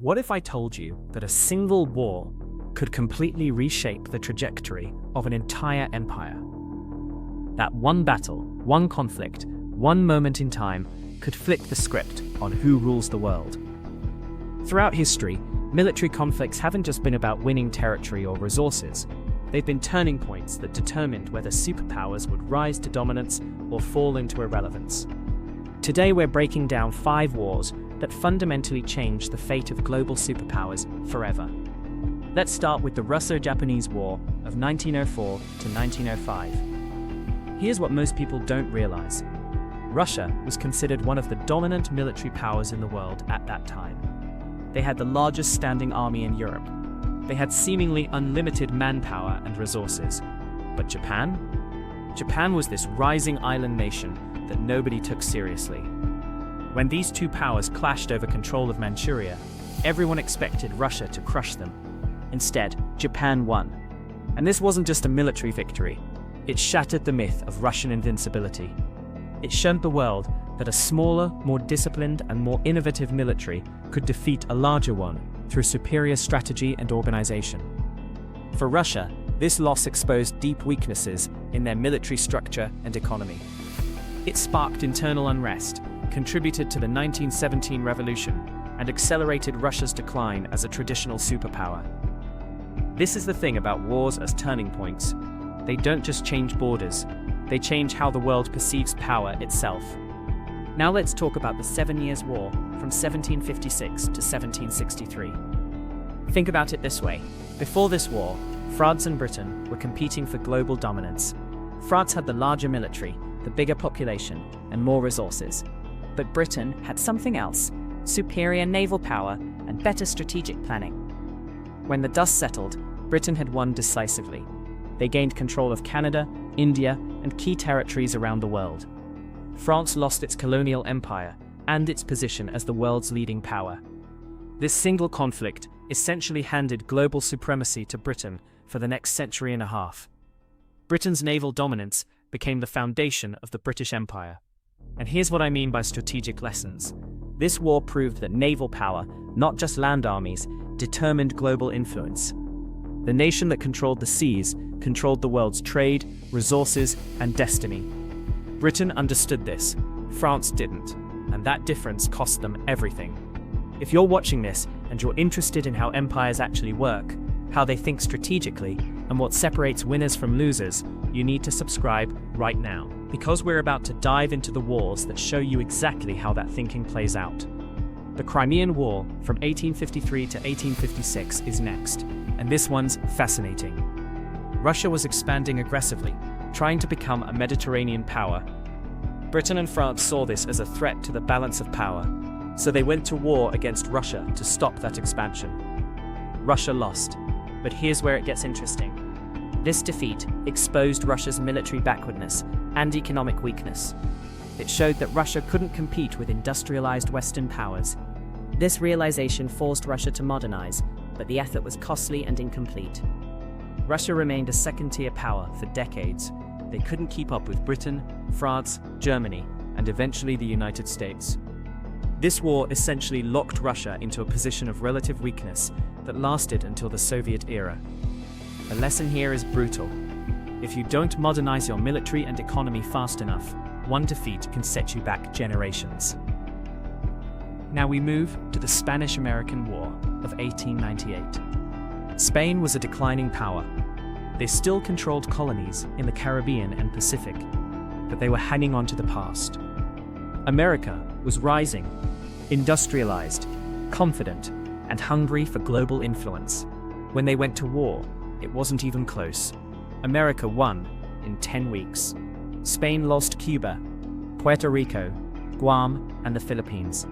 What if I told you that a single war could completely reshape the trajectory of an entire empire? That one battle, one conflict, one moment in time could flip the script on who rules the world. Throughout history, military conflicts haven't just been about winning territory or resources. They've been turning points that determined whether superpowers would rise to dominance or fall into irrelevance. Today we're breaking down 5 wars that fundamentally changed the fate of global superpowers forever. Let's start with the Russo-Japanese War of 1904 to 1905. Here's what most people don't realize. Russia was considered one of the dominant military powers in the world at that time. They had the largest standing army in Europe. They had seemingly unlimited manpower and resources. But Japan? Japan was this rising island nation that nobody took seriously. When these two powers clashed over control of Manchuria, everyone expected Russia to crush them. Instead, Japan won. And this wasn't just a military victory. It shattered the myth of Russian invincibility. It showed the world that a smaller, more disciplined, and more innovative military could defeat a larger one through superior strategy and organization. For Russia, this loss exposed deep weaknesses in their military structure and economy. It sparked internal unrest, contributed to the 1917 revolution, and accelerated Russia's decline as a traditional superpower. This is the thing about wars as turning points. They don't just change borders, they change how the world perceives power itself. Now let's talk about the 7 Years' War from 1756 to 1763. Think about it this way. Before this war, France and Britain were competing for global dominance. France had the larger military, the bigger population, and more resources. But Britain had something else: superior naval power and better strategic planning. When the dust settled, Britain had won decisively. They gained control of Canada, India, and key territories around the world. France lost its colonial empire and its position as the world's leading power. This single conflict essentially handed global supremacy to Britain for the next century and a half. Britain's naval dominance became the foundation of the British Empire. And here's what I mean by strategic lessons. This war proved that naval power, not just land armies, determined global influence. The nation that controlled the seas controlled the world's trade, resources, and destiny. Britain understood this, France didn't, and that difference cost them everything. If you're watching this and you're interested in how empires actually work, how they think strategically, and what separates winners from losers, you need to subscribe right now, because we're about to dive into the wars that show you exactly how that thinking plays out. The Crimean War from 1853 to 1856 is next, and this one's fascinating. Russia was expanding aggressively, trying to become a Mediterranean power. Britain and France saw this as a threat to the balance of power, so they went to war against Russia to stop that expansion. Russia lost, but here's where it gets interesting. This defeat exposed Russia's military backwardness and economic weakness. It showed that Russia couldn't compete with industrialized Western powers. This realization forced Russia to modernize, but the effort was costly and incomplete. Russia remained a second-tier power for decades. They couldn't keep up with Britain, France, Germany, and eventually the United States. This war essentially locked Russia into a position of relative weakness that lasted until the Soviet era. The lesson here is brutal. If you don't modernize your military and economy fast enough, one defeat can set you back generations. Now we move to the Spanish-American War of 1898. Spain was a declining power. They still controlled colonies in the Caribbean and Pacific, but they were hanging on to the past. America was rising, industrialized, confident, and hungry for global influence. When they went to war, it wasn't even close. America won in 10 weeks. Spain lost Cuba, Puerto Rico, Guam, and the Philippines.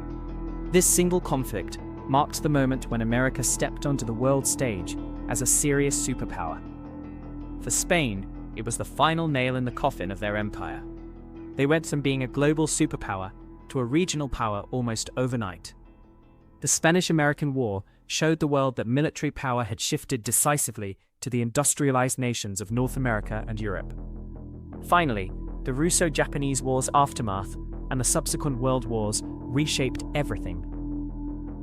This single conflict marked the moment when America stepped onto the world stage as a serious superpower. For Spain, it was the final nail in the coffin of their empire. They went from being a global superpower to a regional power almost overnight. The Spanish-American War showed the world that military power had shifted decisively to the industrialized nations of North America and Europe. Finally, the Russo-Japanese War's aftermath and the subsequent world wars reshaped everything.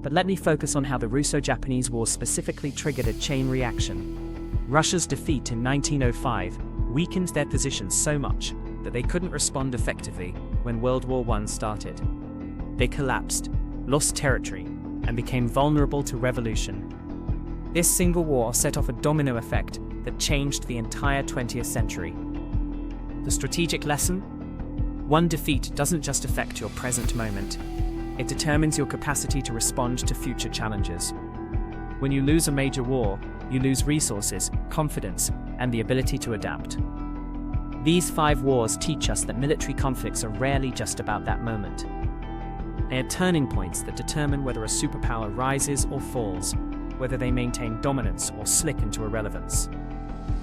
But let me focus on how the Russo-Japanese War specifically triggered a chain reaction. Russia's defeat in 1905 weakened their position so much that they couldn't respond effectively when World War I started. They collapsed, lost territory, and became vulnerable to revolution. This single war set off a domino effect that changed the entire 20th century. The strategic lesson? One defeat doesn't just affect your present moment. It determines your capacity to respond to future challenges. When you lose a major war, you lose resources, confidence, and the ability to adapt. These 5 wars teach us that military conflicts are rarely just about that moment. They are turning points that determine whether a superpower rises or falls, whether they maintain dominance or slip into irrelevance.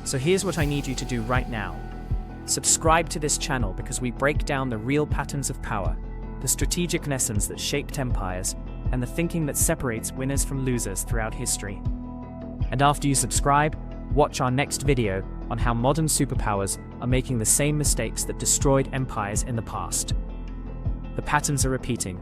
So here's what I need you to do right now. Subscribe to this channel because we break down the real patterns of power, the strategic lessons that shaped empires, and the thinking that separates winners from losers throughout history. And after you subscribe, watch our next video on how modern superpowers are making the same mistakes that destroyed empires in the past. The patterns are repeating,